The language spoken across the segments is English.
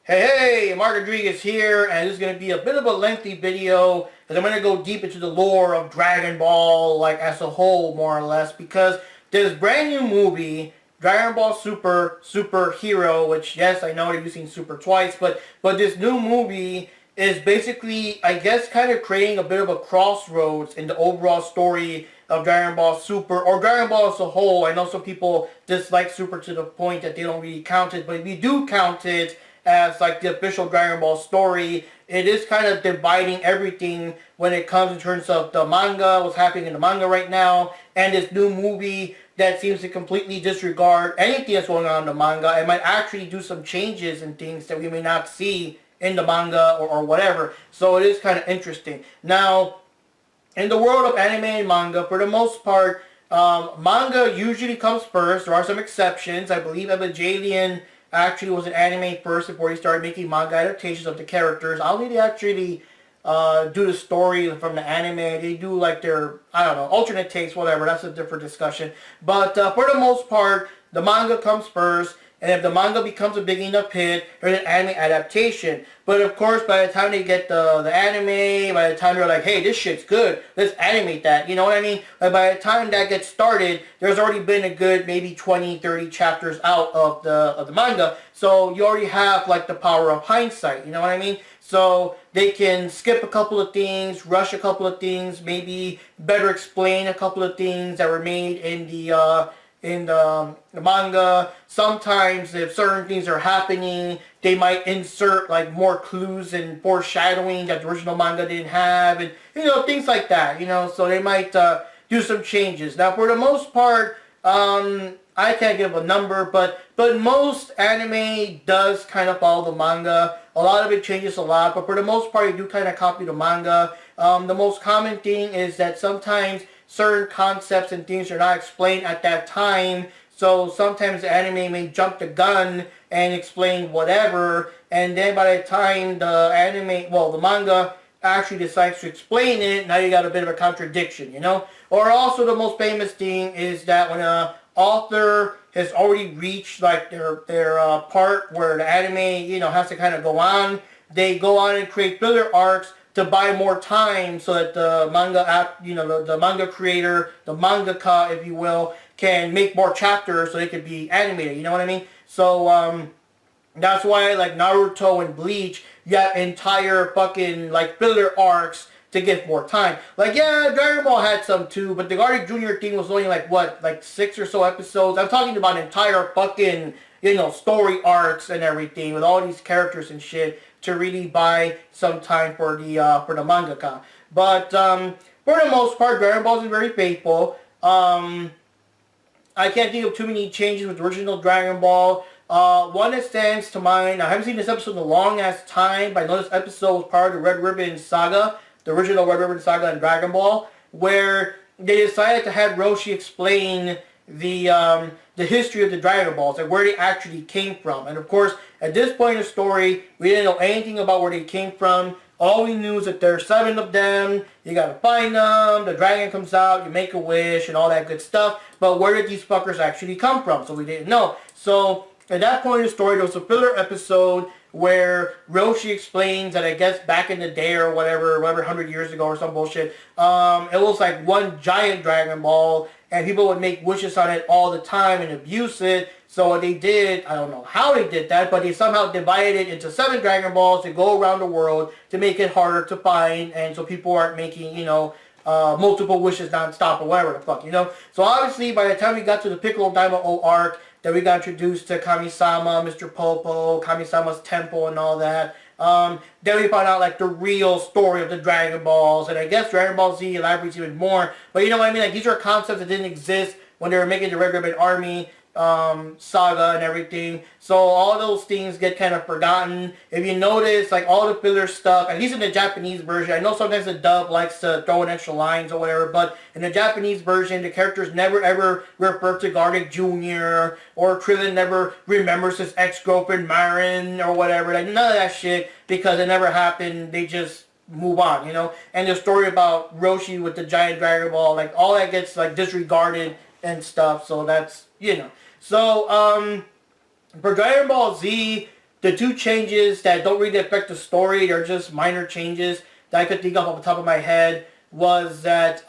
Hey, Mark Rodriguez here, and this is going to be a bit of a lengthy video because I'm going to go deep into the lore of Dragon Ball, like as a whole, more or less, because this brand new movie, Dragon Ball Super, Super Hero, which, yes, I know you've seen Super twice, but this new movie is basically, I guess, kind of creating a bit of a crossroads in the overall story of Dragon Ball Super, or Dragon Ball as a whole. I know some people dislike Super to the point that they don't really count it, but if you do count it as like the official Dragon Ball story, it is kind of dividing everything when it comes in terms of the manga, what's happening in the manga right now, and this new movie that seems to completely disregard anything that's going on in the manga and might actually do some changes and things that we may not see in the manga or whatever. So it is kind of interesting. Now, in the world of anime and manga, for the most part, manga usually comes first. There are some exceptions. I believe Evangelion actually was an anime first before they started making manga adaptations of the characters. I don't think they actually do the story from the anime. They do like their, I don't know, alternate takes, whatever. That's a different discussion. But for the most part, the manga comes first. And if the manga becomes a big enough hit, there's an anime adaptation. But of course, by the time they get the anime, by the time they're like, hey, this shit's good, let's animate that, you know what I mean? But by the time that gets started, there's already been a good maybe 20, 30 chapters out of the manga. So you already have like the power of hindsight, you know what I mean? So they can skip a couple of things, rush a couple of things, maybe better explain a couple of things that were made in the manga. Sometimes if certain things are happening, they might insert like more clues and foreshadowing that the original manga didn't have, and you know, things like that, you know, so they might do some changes. Now for the most part, I can't give a number, but most anime does kind of follow the manga. A lot of it changes a lot, but for the most part, you do kind of copy the manga. The most common thing is that sometimes certain concepts and things are not explained at that time, so sometimes the anime may jump the gun and explain whatever, and then by the time the manga actually decides to explain it, now you got a bit of a contradiction, you know? Or also the most famous thing is that when an author has already reached like their part where the anime, you know, has to kind of go on, they go on and create filler arcs to buy more time so that the manga the manga creator, the mangaka, if you will, can make more chapters so they can be animated, you know what I mean? So, that's why, like, Naruto and Bleach, you have entire fucking, like, filler arcs to get more time. Like, yeah, Dragon Ball had some too, but the Guardian Jr. thing was only, like, what, like 6 or so episodes? I'm talking about entire fucking, you know, story arcs and everything with all these characters and shit to really buy some time for the mangaka. But for the most part, Dragon Ball is very faithful. I can't think of too many changes with the original Dragon Ball. One that stands to mind, I haven't seen this episode in a long ass time, but I know this episode was part of the Red Ribbon Saga, the original Red Ribbon Saga in Dragon Ball, where they decided to have Roshi explain the history of the Dragon Balls, like where they actually came from. And of course, at this point in the story, we didn't know anything about where they came from. All we knew is that there are 7 of them, you gotta find them, the dragon comes out, you make a wish, and all that good stuff. But where did these fuckers actually come from? So we didn't know. So at that point in the story, there was a filler episode where Roshi explains that I guess back in the day or whatever 100 years ago or some bullshit, it was like one giant Dragon Ball, and people would make wishes on it all the time and abuse it. So what they did, I don't know how they did that, but they somehow divided it into 7 Dragon Balls to go around the world to make it harder to find, and so people aren't making, you know, multiple wishes non-stop or whatever the fuck, you know? So obviously, by the time we got to the Piccolo Daimao arc, then we got introduced to Kami-sama, Mr. Popo, Kami-sama's temple and all that. Then we found out like the real story of the Dragon Balls, and I guess Dragon Ball Z elaborates even more. But you know what I mean? Like, these are concepts that didn't exist when they were making the Red Ribbon Army saga and everything. So all those things get kind of forgotten. If you notice, like all the filler stuff, at least in the Japanese version, I know sometimes the dub likes to throw in extra lines or whatever, but in the Japanese version, the characters never ever refer to Garlic Jr. or Krillin never remembers his ex-girlfriend Marin or whatever. Like none of that shit, because it never happened. They just move on, you know? And the story about Roshi with the giant Dragon Ball, like all that gets like disregarded and stuff, so that's, you know. So, for Dragon Ball Z, the two changes that don't really affect the story, they're just minor changes that I could think of off the top of my head, was that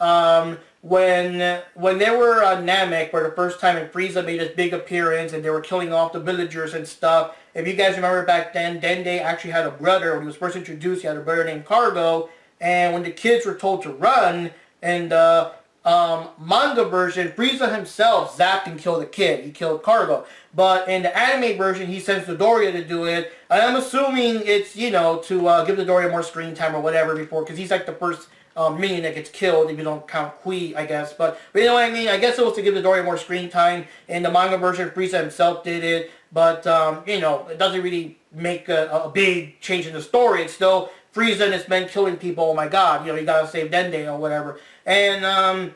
when they were on Namek for the first time and Frieza made his big appearance and they were killing off the villagers and stuff, if you guys remember back then, Dende actually had a brother. When he was first introduced, he had a brother named Cargo, and when the kids were told to run, and manga version, Frieza himself zapped and killed the kid. He killed Cargo. But in the anime version, he sends Dodoria to do it. And I'm assuming it's, you know, to give Dodoria more screen time or whatever before, because he's like the first minion that gets killed, if you don't count Kui, I guess. But you know what I mean? I guess it was to give Dodoria more screen time. In the manga version, Frieza himself did it. But, you know, it doesn't really make a big change in the story. It's still Frieza and his men killing people. Oh my god, you know, you gotta save Dende or whatever. And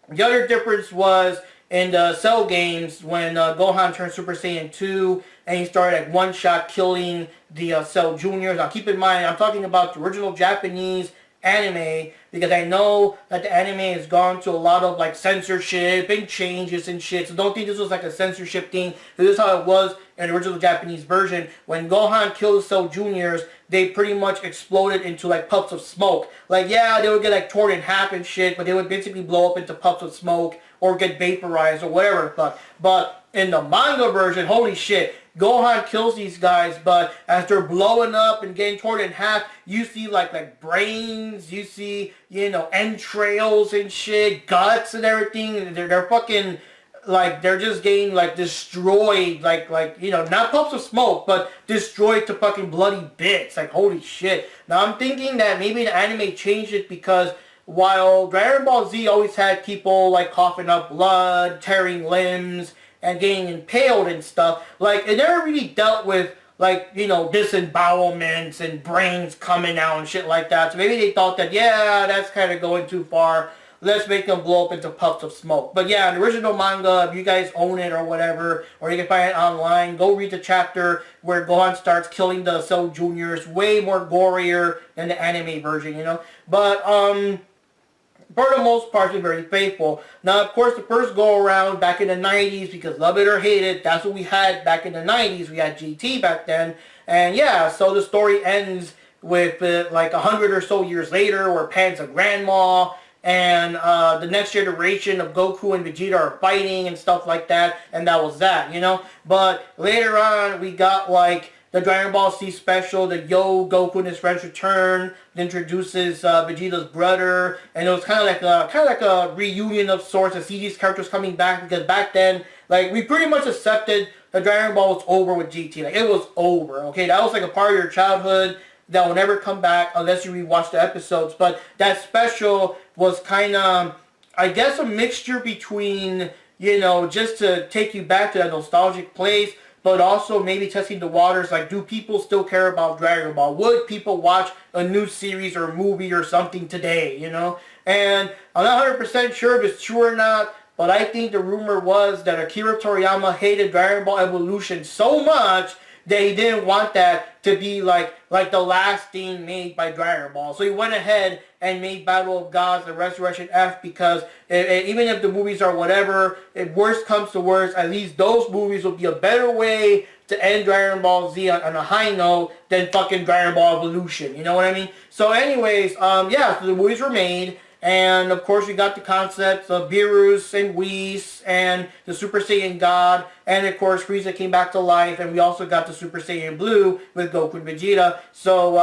the other difference was in the Cell games when Gohan turned Super Saiyan 2 and he started like one-shot killing the Cell Juniors. Now keep in mind, I'm talking about the original Japanese anime, because I know that the anime has gone to a lot of like censorship and changes and shit, so don't think this was like a censorship thing. This is how it was in the original Japanese version. When Gohan killed Cell Juniors, they pretty much exploded into like puffs of smoke. Like, yeah, they would get like torn in half and shit, but they would basically blow up into puffs of smoke or get vaporized or whatever the fuck. But in the manga version, holy shit, Gohan kills these guys, but as they're blowing up and getting torn in half, you see like brains, you see, you know, entrails and shit, guts and everything. They're fucking, like, they're just getting like destroyed, like you know, not puffs of smoke, but destroyed to fucking bloody bits. Like, holy shit. Now I'm thinking that maybe the anime changed it because while Dragon Ball Z always had people like coughing up blood, tearing limbs, and getting impaled and stuff, like, it never really dealt with, like, you know, disembowelments and brains coming out and shit like that. So maybe they thought that, yeah, that's kind of going too far. Let's make them blow up into puffs of smoke. But yeah, the original manga, if you guys own it or whatever, or you can find it online, go read the chapter where Gohan starts killing the Cell Juniors. Way more gorier than the anime version, you know. But, for the most part, it's very faithful. Now, of course, the first go-around back in the 90s, because love it or hate it, that's what we had back in the 90s. We had GT back then. And yeah, so the story ends with like 100 or so years later, where Pan's a grandma, and the next generation of Goku and Vegeta are fighting and stuff like that, and that was that, you know? But later on, we got like the Dragon Ball C special, the Yo Goku and his friends return, that introduces Vegeta's brother, and it was kind of like a reunion of sorts to see these characters coming back, because back then, like, we pretty much accepted that Dragon Ball was over with GT. Like, it was over, okay? That was like a part of your childhood that will never come back unless you rewatch the episodes. But that special was kind of, I guess, a mixture between, you know, just to take you back to that nostalgic place, but also maybe testing the waters, like, do people still care about Dragon Ball? Would people watch a new series or movie or something today, you know? And I'm not 100% sure if it's true or not, but I think the rumor was that Akira Toriyama hated Dragon Ball Evolution so much that he didn't want that to be like the last thing made by Dragon Ball. So he went ahead and made Battle of Gods and Resurrection F, because even if the movies are whatever, if worst comes to worst, at least those movies will be a better way to end Dragon Ball Z on a high note than fucking Dragon Ball Evolution. You know what I mean? So anyways, yeah, so the movies were made. And of course we got the concepts of Beerus and Whis and the Super Saiyan God, and of course Frieza came back to life, and we also got the Super Saiyan Blue with Goku and Vegeta. So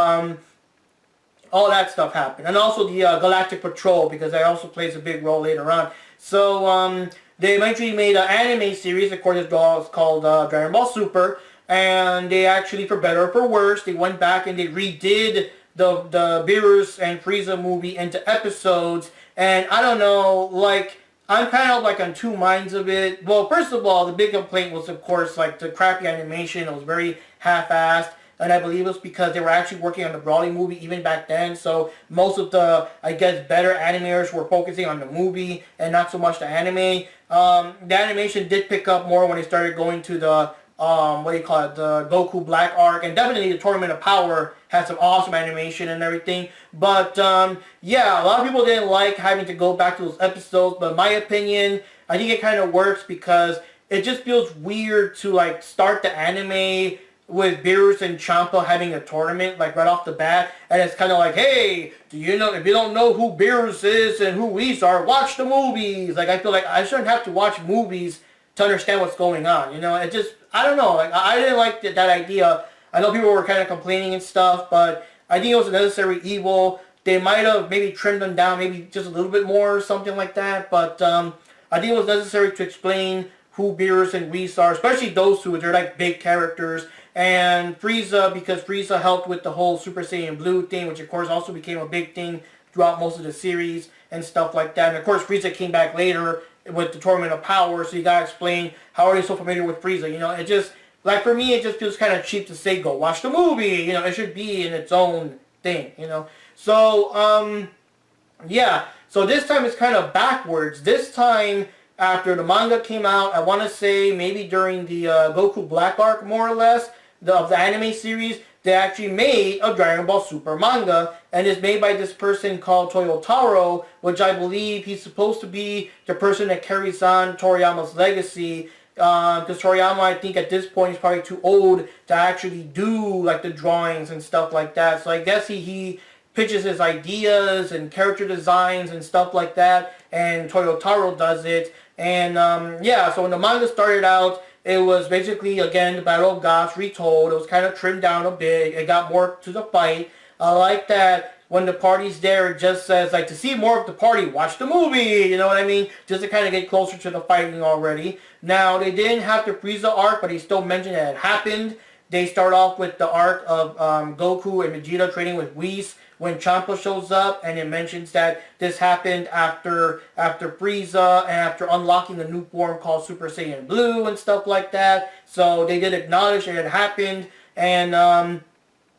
all that stuff happened, and also the Galactic Patrol, because that also plays a big role later on. So they eventually made an anime series, of course it's called Dragon Ball Super, and they actually, for better or for worse, they went back and they redid the Beerus and Frieza movie into episodes, and I don't know, like, I'm kind of like on two minds of it. Well, first of all, the big complaint was, of course, like the crappy animation. It was very half-assed, and I believe it was because they were actually working on the Broly movie even back then, so most of the, I guess, better animators were focusing on the movie and not so much the anime. The animation did pick up more when they started going to the what do you call it, the Goku Black arc, and definitely the Tournament of Power had some awesome animation and everything. But yeah, a lot of people didn't like having to go back to those episodes, but in my opinion, I think it kind of works because it just feels weird to like start the anime with Beerus and Champa having a tournament, like right off the bat, and it's kind of like, hey, do you know, if you don't know who Beerus is and who we are, watch the movies. Like, I feel like I shouldn't have to watch movies to understand what's going on, you know. It just, I don't know, like, I didn't like that idea. I know people were kind of complaining and stuff, but I think it was a necessary evil. They might have maybe trimmed them down, maybe just a little bit more or something like that, but I think it was necessary to explain who Beerus and Whis are, especially those two. They're like big characters. And Frieza, because Frieza helped with the whole Super Saiyan Blue thing, which of course also became a big thing throughout most of the series and stuff like that. And of course Frieza came back later with the Tournament of Power, so you gotta explain how are you so familiar with Frieza. You know, it just, like for me, it just feels kind of cheap to say go watch the movie. You know, it should be in its own thing, you know. So, yeah. So this time it's kind of backwards. This time, after the manga came out, I want to say maybe during the Goku Black arc, more or less, of the anime series, they actually made a Dragon Ball Super manga, and it's made by this person called Toyotaro, which I believe he's supposed to be the person that carries on Toriyama's legacy, because Toriyama, I think at this point, is probably too old to actually do like the drawings and stuff like that. So I guess he pitches his ideas and character designs and stuff like that, and Toyotaro does it. And yeah, so when the manga started out, it was basically, again, the Battle of Gods retold. It was kind of trimmed down a bit. It got more to the fight. I like that when the party's there, it just says, like, to see more of the party, watch the movie, you know what I mean? Just to kind of get closer to the fighting already. Now, they didn't have the Frieza arc, but he still mentioned that it happened. They start off with the arc of Goku and Vegeta training with Whis when Champa shows up, and it mentions that this happened after Frieza and after unlocking a new form called Super Saiyan Blue and stuff like that. So they did acknowledge that it happened, and not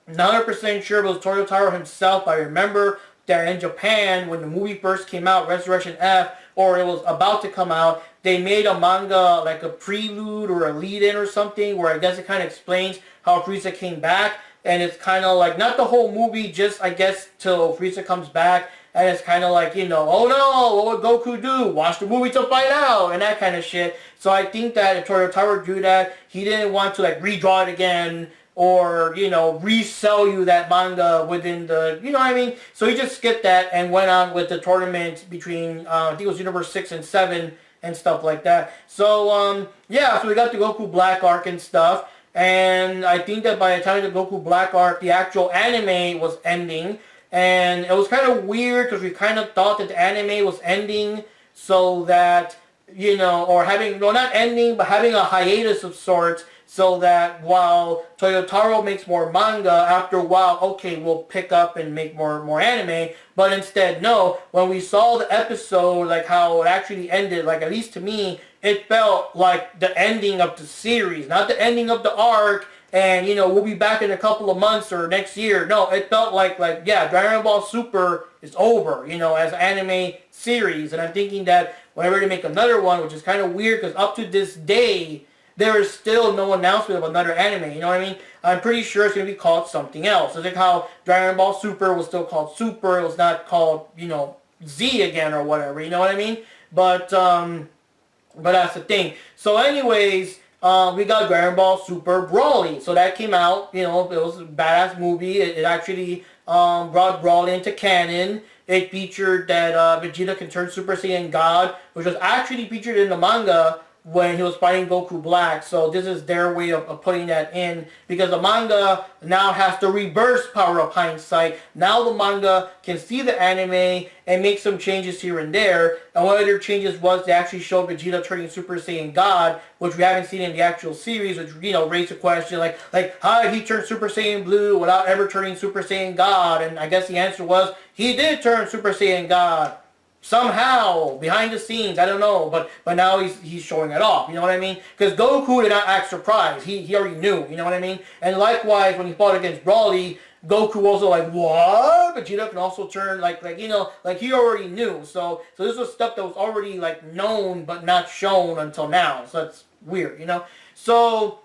100% sure it was Toyotaro himself. I remember that in Japan, when the movie first came out, Resurrection F, or it was about to come out, they made a manga, like a prelude or a lead-in or something, where I guess it kind of explains how Frieza came back. And it's kind of like, not the whole movie, just, I guess, till Frieza comes back. And it's kind of like, you know, oh no, what would Goku do? Watch the movie to find out, and that kind of shit. So I think that if Toyotaro drew that, he didn't want to, like, redraw it again, or, you know, resell you that manga within the, you know what I mean? So he just skipped that and went on with the tournament between, I think it was Universe 6 and 7 and stuff like that. So, yeah, so we got the Goku Black arc and stuff. And I think that by the time the Goku Black arc, the actual anime was ending. And it was kind of weird because we kind of thought that the anime was ending so that, you know, or having, no, not ending, but having a hiatus of sorts, so that while Toyotaro makes more manga, after a while, okay, we'll pick up and make more anime. But instead, no, when we saw the episode, like how it actually ended, like at least to me, it felt like the ending of the series, not the ending of the arc, and, you know, we'll be back in a couple of months or next year. No, it felt like yeah, Dragon Ball Super is over, you know, as an anime series. And I'm thinking that whenever they make another one, which is kind of weird, because up to this day, there is still no announcement of another anime, you know what I mean? I'm pretty sure it's going to be called something else. It's like how Dragon Ball Super was still called Super, it was not called, you know, Z again or whatever, you know what I mean? But that's the thing. So anyways, we got Dragon Ball Super Broly. So that came out, you know, it was a badass movie. It actually brought Broly into canon. It featured that Vegeta can turn Super Saiyan God, which was actually featured in the manga when he was fighting Goku Black. So this is their way of putting that in, because the manga now has the reverse power of hindsight. Now the manga can see the anime and make some changes here and there. And one of their changes was they actually showed Vegeta turning Super Saiyan God, which we haven't seen in the actual series, which, you know, raised a question like how did he turn Super Saiyan Blue without ever turning Super Saiyan God? And I guess the answer was he did turn Super Saiyan God. Somehow, behind the scenes, I don't know, but now he's showing it off, you know what I mean? Because Goku did not act surprised, he already knew, you know what I mean? And likewise, when he fought against Broly, Goku also like, what? Vegeta can also turn, like you know, like he already knew, so this was stuff that was already, like, known, but not shown until now, so that's weird, you know? So,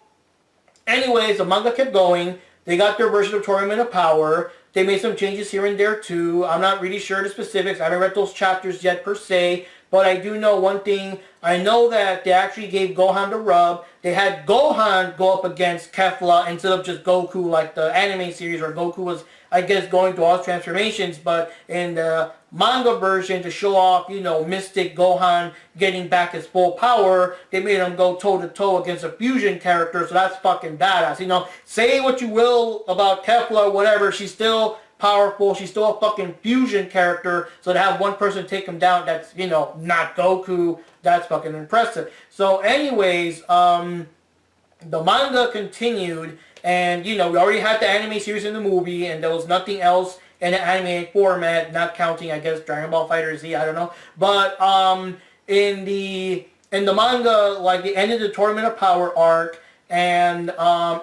anyways, the manga kept going. They got their version of Tournament of Power. They made some changes here and there too. I'm not really sure the specifics. I haven't read those chapters yet per se, but I do know one thing I know that they actually gave Gohan the rub. They had Gohan go up against Kefla instead of just Goku like the anime series where Goku was, I guess, going through all his transformations. But in the manga version, to show off, you know, Mystic Gohan getting back his full power, they made him go toe-to-toe against a fusion character, so that's fucking badass. You know, say what you will about Kefla or whatever, she's still powerful. She's still a fucking fusion character. So to have one person take him down that's, you know, not Goku, that's fucking impressive. So anyways, the manga continued, and, you know, we already had the anime series in the movie, and there was nothing else in the anime format, not counting, I guess, Dragon Ball FighterZ, I don't know. But in the manga, like, they ended the Tournament of Power arc, and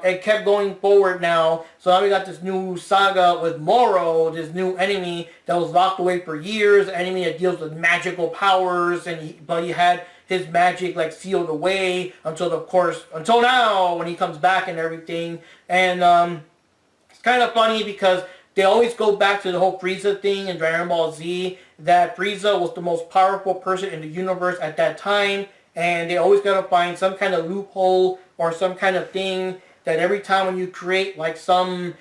it kept going forward now. So now we got this new saga with Moro, this new enemy that was locked away for years, an enemy that deals with magical powers, but he had his magic like sealed away until, of course, until now when he comes back and everything. And it's kind of funny because they always go back to the whole Frieza thing in Dragon Ball Z, that Frieza was the most powerful person in the universe at that time, and they always gotta find some kind of loophole or some kind of thing that every time when you create like some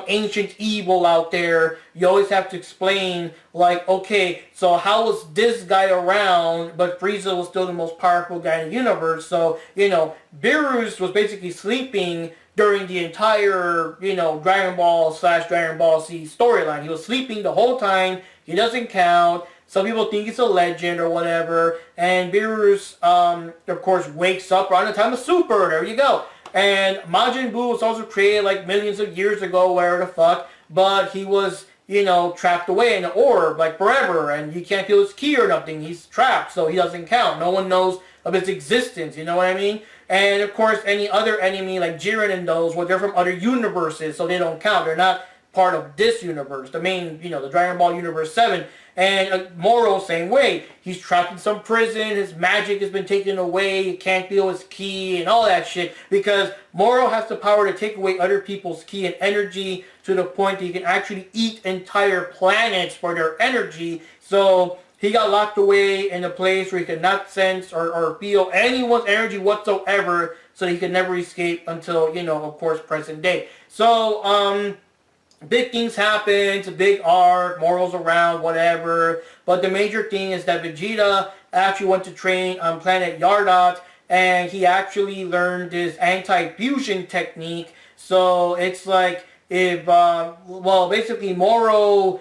ancient evil out there, you always have to explain like, okay, so how was this guy around, but Frieza was still the most powerful guy in the universe? So, you know, Beerus was basically sleeping during the entire, you know, Dragon Ball / Dragon Ball Z storyline. He was sleeping the whole time. He doesn't count. Some people think he's a legend or whatever. And Beerus, of course, wakes up around the time of Super. There you go. And Majin Buu was also created like millions of years ago, wherever the fuck. But he was, you know, trapped away in an orb like forever. And you can't feel his ki or nothing. He's trapped, so he doesn't count. No one knows of his existence, you know what I mean? And of course, any other enemy like Jiren and those, well, they're from other universes, so they don't count. They're not part of this universe, the main, you know, the Dragon Ball Universe 7. And Moro, same way. He's trapped in some prison. His magic has been taken away. He can't feel his ki and all that shit. Because Moro has the power to take away other people's ki and energy to the point that he can actually eat entire planets for their energy. So he got locked away in a place where he could not sense or feel anyone's energy whatsoever. So he could never escape until, you know, of course, present day. So, big things happen, it's a big arc, Moro's around, whatever. But the major thing is that Vegeta actually went to train on planet Yardot, and he actually learned this anti-fusion technique. So it's like if, well, basically Moro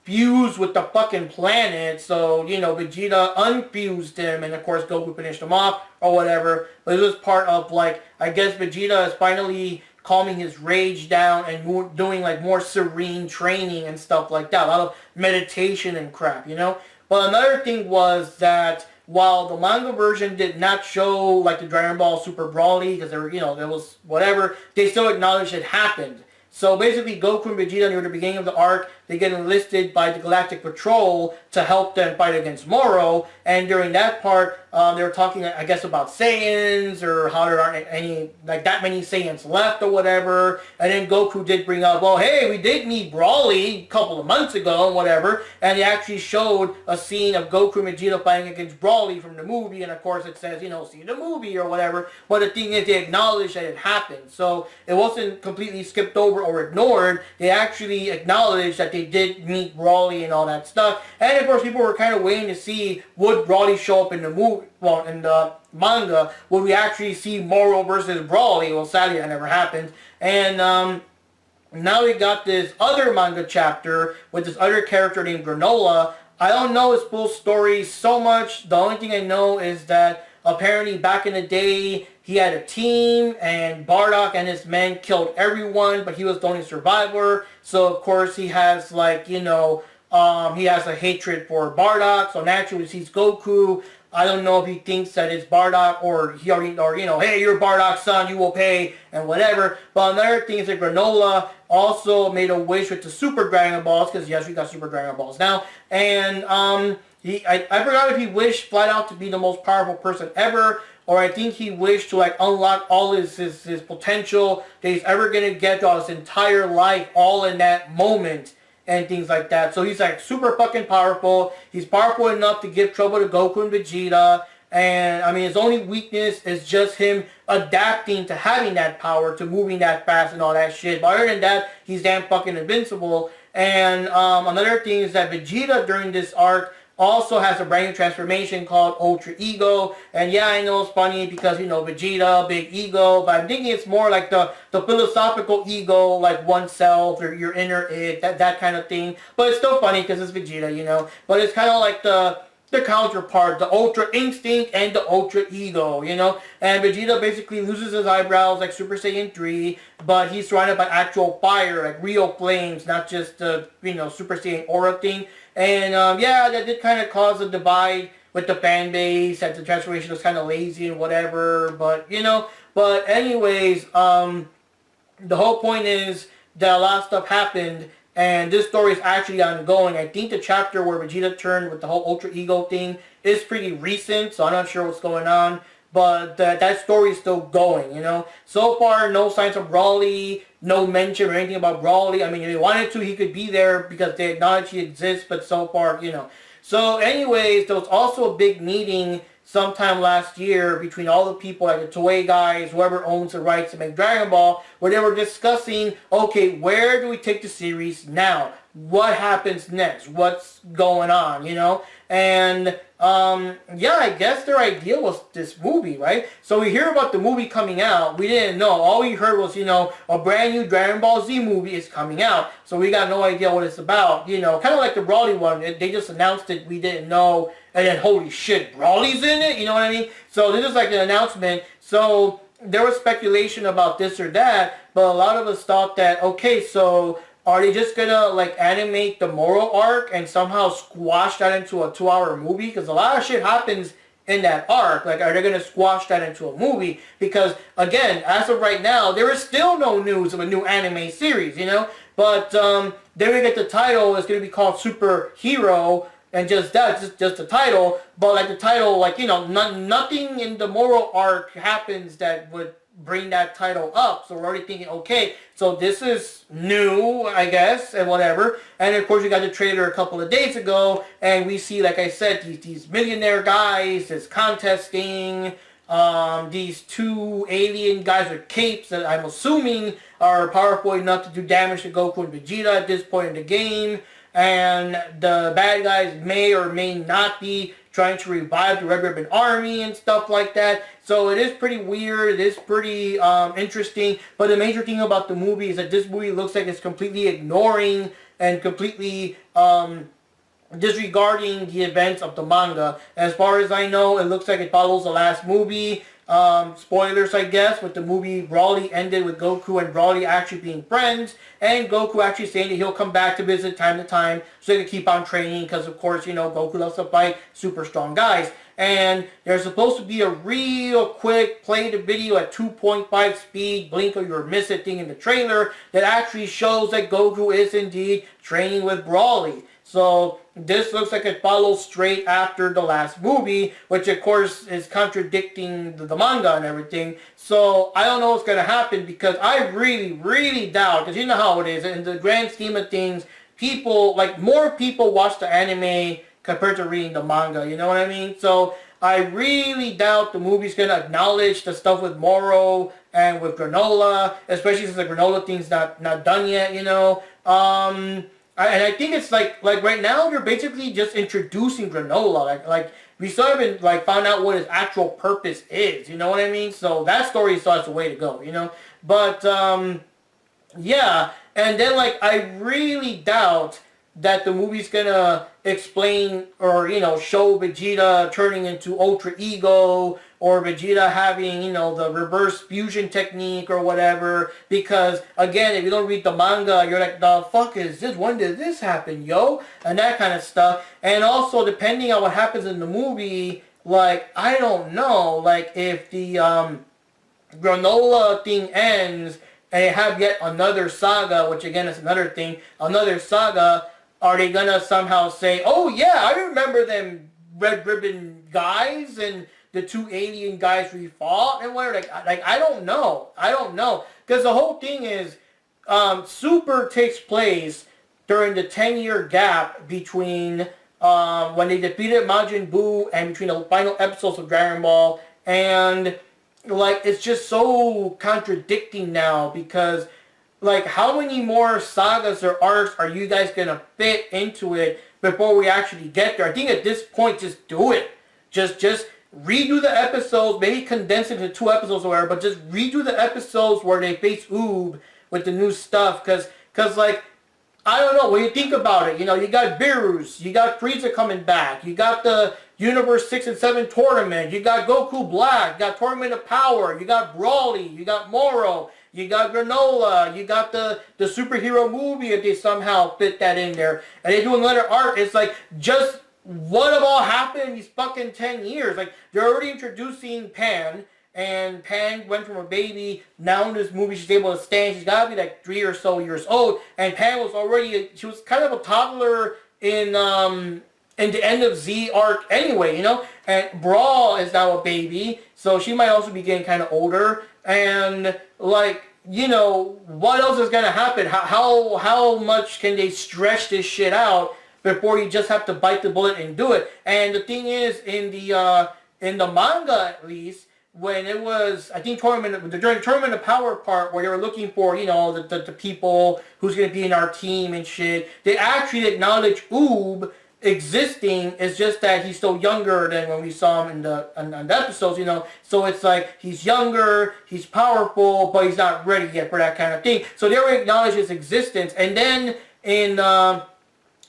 fused with the fucking planet. So, you know, Vegeta unfused him, and of course Goku finished him off or whatever. But it was part of, like, I guess Vegeta is finally calming his rage down and doing like more serene training and stuff like that. A lot of meditation and crap, you know? But another thing was that while the manga version did not show like the Dragon Ball Super Broly, because there were, you know, there was whatever, they still acknowledged it happened. So basically Goku and Vegeta near the beginning of the arc, they get enlisted by the Galactic Patrol to help them fight against Moro. And during that part, they were talking, I guess, about Saiyans, or how there aren't any, like, that many Saiyans left or whatever. And then Goku did bring up, well, hey, we did meet Broly a couple of months ago and whatever. And they actually showed a scene of Goku and Vegeta fighting against Broly from the movie. And of course it says, you know, see the movie or whatever. But the thing is, they acknowledged that it happened. So it wasn't completely skipped over or ignored. They actually acknowledged that they did meet Broly and all that stuff. And of course people were kind of waiting to see, would Broly show up in the movie, well, in the manga, would we actually see Moro versus Broly? Well, sadly that never happened. And now we got this other manga chapter with this other character named Granola. I don't know his full story so much. The only thing I know is that apparently back in the day he had a team, and Bardock and his men killed everyone, but he was the only survivor. So of course he has, like, you know, he has a hatred for Bardock. So naturally he sees Goku. I don't know if he thinks that it's Bardock, or he already, or, you know, hey, you're Bardock's son, you will pay, and whatever. But another thing is that Granola also made a wish with the Super Dragon Balls, because yes, we got Super Dragon Balls now. And I forgot if he wished flat out to be the most powerful person ever, or I think he wished to, like, unlock all his potential that he's ever going to get throughout his entire life, all in that moment. and things like that. So he's like super fucking powerful. He's powerful enough to give trouble to Goku and Vegeta. And I mean, his only weakness is just him adapting to having that power, to moving that fast and all that shit. But other than that, he's damn fucking invincible. And another thing is that Vegeta during this arc also has a brand new transformation called Ultra Ego. And yeah, I know it's funny because, you know, Vegeta, big ego, but I'm thinking it's more like the philosophical ego, like oneself or your inner it, that kind of thing. But it's still funny because it's Vegeta, you know. But it's kind of like the counterpart, the Ultra Instinct and the Ultra Ego, you know? And Vegeta basically loses his eyebrows like Super Saiyan 3, but he's surrounded by actual fire, like real flames, not just the, you know, Super Saiyan aura thing. And yeah, that did kind of cause a divide with the fan base, that the transformation was kind of lazy and whatever, but, you know, but anyways, the whole point is that a lot of stuff happened, and this story is actually ongoing. I think the chapter where Vegeta turned with the whole Ultra Ego thing is pretty recent, so I'm not sure what's going on. But that story is still going, you know. So far, no signs of Broly, no mention or anything about Broly. I mean, if he wanted to, he could be there because they acknowledge he exists, but so far, you know. So anyways, there was also a big meeting sometime last year between all the people, like the Toei guys, whoever owns the rights to make Dragon Ball, where they were discussing, okay, where do we take the series now? What happens next? What's going on, you know? And, yeah, I guess their idea was this movie, right? So we hear about the movie coming out. We didn't know. All we heard was, you know, a brand new Dragon Ball Z movie is coming out. So we got no idea what it's about, you know. Kind of like the Broly one. They just announced it. We didn't know. And then, holy shit, Broly's in it? You know what I mean? So this is like an announcement. So there was speculation about this or that. But a lot of us thought that, okay, so are they just gonna like animate the moral arc and somehow squash that into a 2-hour movie? Because a lot of shit happens in that arc. Like, are they gonna squash that into a movie? Because again, as of right now, there is still no news of a new anime series, you know. But then we get the title. It's gonna be called Super Hero, and just that, just the title. But like the title, like, you know, nothing in the moral arc happens that would bring that title up. So we're already thinking, okay, so this is new, I guess, and whatever. And of course, we got the trailer a couple of days ago, and we see, like I said, these millionaire guys, this contest thing, these 2 alien guys with capes that I'm assuming are powerful enough to do damage to Goku and Vegeta at this point in the game. And the bad guys may or may not be trying to revive the Red Ribbon Army and stuff like that. So it is pretty weird. It is pretty interesting. But the major thing about the movie is that this movie looks like it's completely ignoring and completely disregarding the events of the manga. As far as I know, it looks like it follows the last movie. Spoilers, I guess, with the movie, Broly ended with Goku and Broly actually being friends, and Goku actually saying that he'll come back to visit time to time so he can keep on training, because of course, you know, Goku loves to fight super strong guys. And there's supposed to be a real quick play the video at 2.5 speed, blink or you'll miss it thing in the trailer that actually shows that Goku is indeed training with Broly. So this looks like it follows straight after the last movie, which of course is contradicting the manga and everything. So I don't know what's going to happen, because I really, really doubt, because you know how it is, in the grand scheme of things, people, like, more people watch the anime compared to reading the manga, you know what I mean? So I really doubt the movie's going to acknowledge the stuff with Moro and with Granola, especially since the Granola thing's not done yet, you know? And I think it's like right now they're basically just introducing Granola. Like we still haven't like found out what his actual purpose is. You know what I mean? So that story still has a way to go. You know, but yeah. And then like I really doubt that the movie's gonna explain or, you know, show Vegeta turning into Ultra Ego, or Vegeta having, you know, the reverse fusion technique or whatever. Because again, if you don't read the manga, you're like, the fuck is this? When did this happen, yo? And that kind of stuff. And also, depending on what happens in the movie, like, I don't know, like if the Granola thing ends and they have yet another saga, which again is another thing, another saga, are they gonna somehow say, oh yeah, I remember them Red Ribbon guys and the 2 alien guys we fought and whatever? Like I don't know. Because the whole thing is, Super takes place during the 10-year gap between when they defeated Majin Buu and between the final episodes of Dragon Ball. And like, it's just so contradicting now, because like, how many more sagas or arcs are you guys gonna fit into it before we actually get there? I think at this point, just do it. Just redo the episodes, maybe condense it into 2 episodes or whatever, but just redo the episodes where they face Oob with the new stuff, cause like, I don't know, when you think about it, you know, you got Beerus, you got Frieza coming back, you got the Universe 6 and 7 tournament, you got Goku Black, you got Tournament of Power, you got Brawly, you got Moro, you got Granola, you got the superhero movie, if they somehow fit that in there, and they do another arc. It's like, just what have all happened in these fucking 10 years? Like, they're already introducing Pan, and Pan went from a baby, now in this movie she's able to stand, she's gotta be like 3 or so years old, and Pan was already, she was kind of a toddler in the end of Z arc anyway, you know, and Brawl is now a baby, so she might also be getting kind of older, and like, you know, what else is gonna happen? How much can they stretch this shit out before you just have to bite the bullet and do it? And the thing is, in the manga at least, when it was, I think during Tournament of Power part, where they were looking for, you know, the people who's going to be in our team and shit, they actually acknowledge Oob existing. It's just that he's still younger than when we saw him in the episodes, you know. So it's like, he's younger, he's powerful, but he's not ready yet for that kind of thing. So they already acknowledge his existence. And then in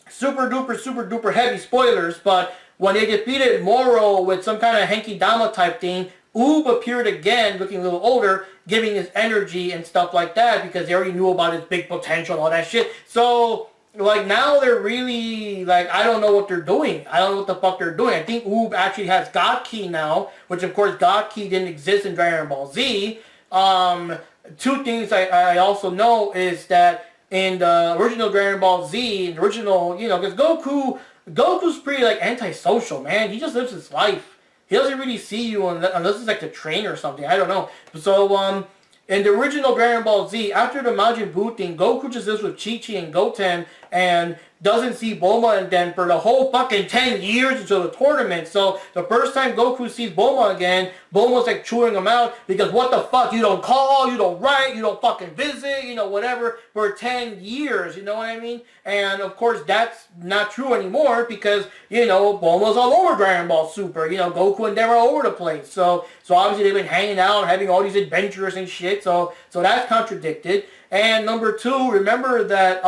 super duper heavy spoilers, but when they defeated Moro with some kind of Henki Dama type thing, Oob appeared again, looking a little older, giving his energy and stuff like that, because they already knew about his big potential and all that shit. So, like, now they're really, like, I don't know what they're doing. I don't know what the fuck they're doing. I think Oob actually has God Ki now, which, of course, God Ki didn't exist in Dragon Ball Z. 2 things I also know is that in the original Dragon Ball Z, the original, you know, because Goku's pretty, like, antisocial, man. He just lives his life. He doesn't really see you unless it's like the train or something. I don't know. So, in the original Dragon Ball Z, after the Majin Buu thing, Goku just lives with Chi-Chi and Goten and doesn't see Bulma, and then for the whole fucking 10 years until the tournament. So the first time Goku sees Bulma again, Bulma's like chewing him out because what the fuck, you don't call, you don't write, you don't fucking visit, you know, whatever, for 10 years, you know what I mean? And of course that's not true anymore because, you know, Bulma's all over Dragon Ball Super, you know, Goku and them are all over the place. So obviously they've been hanging out, having all these adventures and shit, so that's contradicted. And number 2, remember that,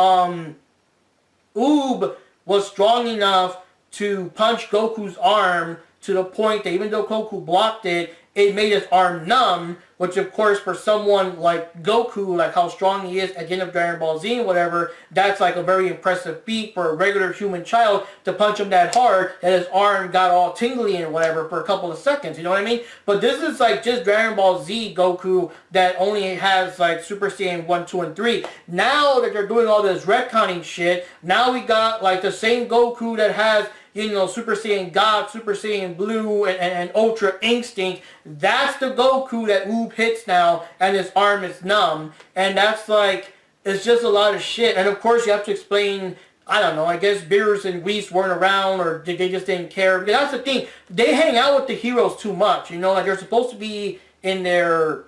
Oob was strong enough to punch Goku's arm to the point that even though Goku blocked it, it made his arm numb, which of course for someone like Goku, like how strong he is at the end of Dragon Ball Z and whatever, that's like a very impressive feat for a regular human child to punch him that hard that his arm got all tingly and whatever for a couple of seconds, you know what I mean? But this is like just Dragon Ball Z Goku that only has like Super Saiyan 1, 2, and 3. Now that they're doing all this retconning shit, now we got like the same Goku that has, you know, Super Saiyan God, Super Saiyan Blue, and Ultra Instinct. That's the Goku that Oob hits now, and his arm is numb. And that's like, it's just a lot of shit. And of course you have to explain, I don't know, I guess Beerus and Whis weren't around, or they just didn't care. Because that's the thing, they hang out with the heroes too much, you know, like they're supposed to be in their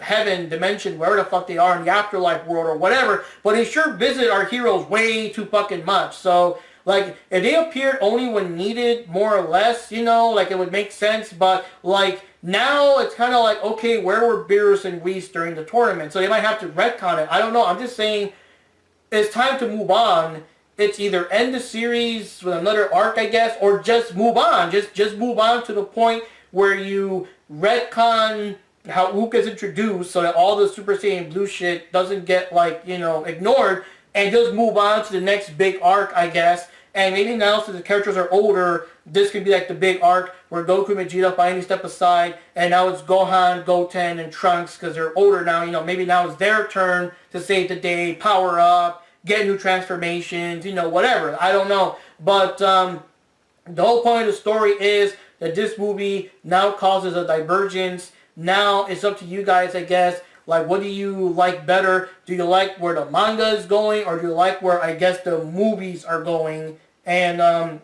heaven dimension, wherever the fuck they are in the afterlife world or whatever, but they sure visit our heroes way too fucking much. So, like, if they appeared only when needed, more or less, you know, like, it would make sense, but, like, now it's kind of like, okay, where were Beerus and Whis during the tournament? So they might have to retcon it. I don't know, I'm just saying, it's time to move on. It's either end the series with another arc, I guess, or just move on. Just move on to the point where you retcon how Ook is introduced so that all the Super Saiyan Blue shit doesn't get, like, you know, ignored, and just move on to the next big arc, I guess. And maybe now, since the characters are older, this could be like the big arc where Goku and Vegeta finally step aside, and now it's Gohan, Goten, and Trunks, because they're older now. You know, maybe now it's their turn to save the day, power up, get new transformations, you know, whatever. I don't know. But the whole point of the story is that this movie now causes a divergence. Now it's up to you guys, I guess, Like, what do you like better? Do you like where the manga is going, or do you like where, I guess, the movies are going? And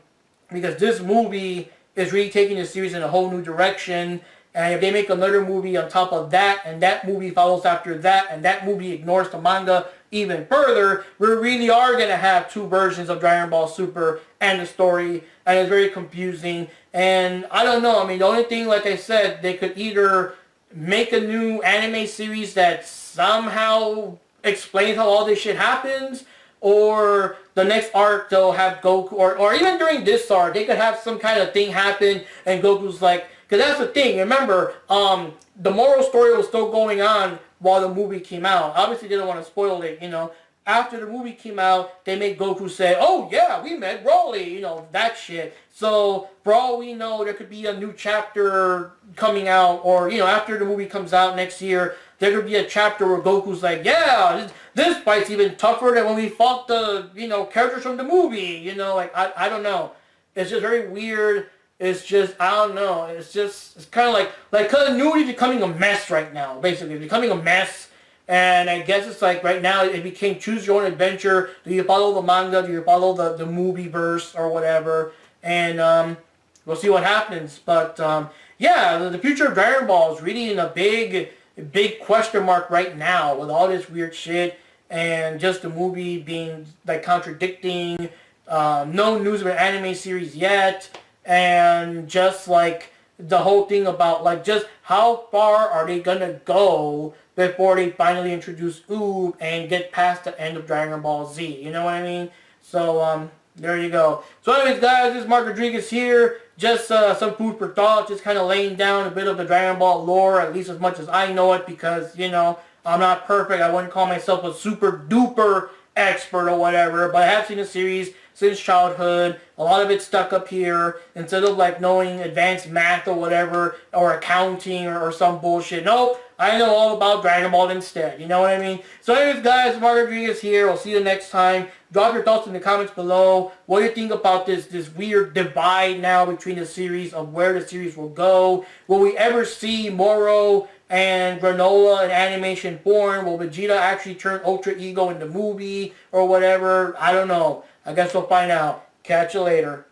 because this movie is really taking the series in a whole new direction. And if they make another movie on top of that, and that movie follows after that, and that movie ignores the manga even further, we really are going to have two versions of Dragon Ball Super and the story, and it's very confusing. And I don't know, I mean, the only thing, like I said, they could either make a new anime series that somehow explains how all this shit happens, or the next arc they'll have Goku, or even during this arc, they could have some kind of thing happen, and Goku's like, because that's the thing, remember, the moral story was still going on while the movie came out. Obviously, they didn't want to spoil it, you know. After the movie came out, they made Goku say, oh yeah, we met Broly, you know, that shit. So, for all we know, there could be a new chapter coming out, or, you know, after the movie comes out next year, there could be a chapter where Goku's like, yeah, this fight's even tougher than when we fought the, you know, characters from the movie, you know, like, I don't know. It's just very weird. It's just, I don't know, it's just, it's kind of like continuity is becoming a mess right now, basically. It's becoming a mess, and I guess it's like, right now, it became choose your own adventure. Do you follow the manga? Do you follow the movie verse, or whatever? And, we'll see what happens. But, yeah, the future of Dragon Ball is really in a big question mark right now, with all this weird shit, and just the movie being, like, contradicting, no news of an anime series yet. And just like the whole thing about like just how far are they gonna go before they finally introduce Oob and get past the end of Dragon Ball Z, you know what I mean? So there you go. So anyways guys, this is Mark Rodriguez here, just some food for thought, just kind of laying down a bit of the Dragon Ball lore, at least as much as I know it, because you know, I'm not perfect. I wouldn't call myself a super duper expert or whatever, but I have seen the series since childhood. A lot of it stuck up here. Instead of like knowing advanced math or whatever, or accounting or some bullshit. Nope, I know all about Dragon Ball instead. You know what I mean? So anyways guys, Mark Rodriguez here. I'll see you next time. Drop your thoughts in the comments below. What do you think about this weird divide now between the series, of where the series will go? Will we ever see Moro and Granola in animation form? Will Vegeta actually turn Ultra Ego in the movie or whatever? I don't know. I guess we'll find out. Catch you later.